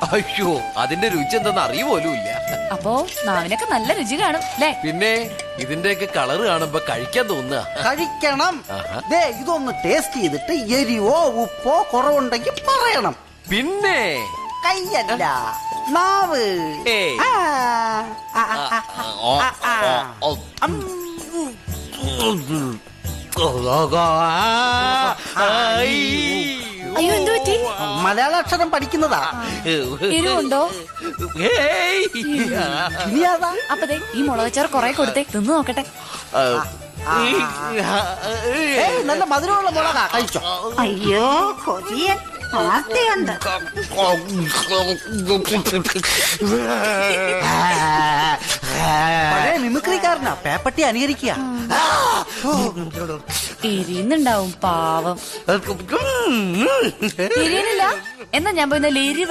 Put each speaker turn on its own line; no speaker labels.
അയ്യോ, അതിന്റെ രുചി എന്തെന്ന് അറിയുപോലും ഇല്ല.
അപ്പോ നാവിനൊക്കെ നല്ല രുചി കാണും അല്ലേ?
പിന്നെ ഇതിന്റെയൊക്കെ കളറ് കാണുമ്പോ കഴിക്കാൻ തോന്നുക.
കഴിക്കണം. ദേ ഇതൊന്ന് ടേസ്റ്റ് ചെയ്തിട്ട് എരിവോ ഉപ്പോ കുറവുണ്ടെങ്കിൽ പറയണം.
പിന്നെ
കയ്യല്ല, നാവ്.
ഏയ്.
ആ, ആ, ആ, ആ, ആ.
അയ്യോ, എന്തു പറ്റി?
മലയാള അക്ഷരം പഠിക്കുന്നതാ.
എരിവുണ്ടോ?
ഇനി അതാ.
അപ്പൊ ദേ ഈ മുളകച്ചാറ് കൊറേ കൊടുത്തേ, തിന്നു നോക്കട്ടെ.
നല്ല മധുരമുള്ള മുളകാ, കഴിച്ചോ.
അയ്യോ കൊതിയൻ ആർത്തിയുണ്ട്.
പഴയ മിമിക്രിക്കാരനാ, പേപ്പട്ടി അനുകരിക്കുക.
എരിയുന്നുണ്ടാവും പാവം. എരിയനില്ല എന്നാ ഞാൻ പോയി എരിവ്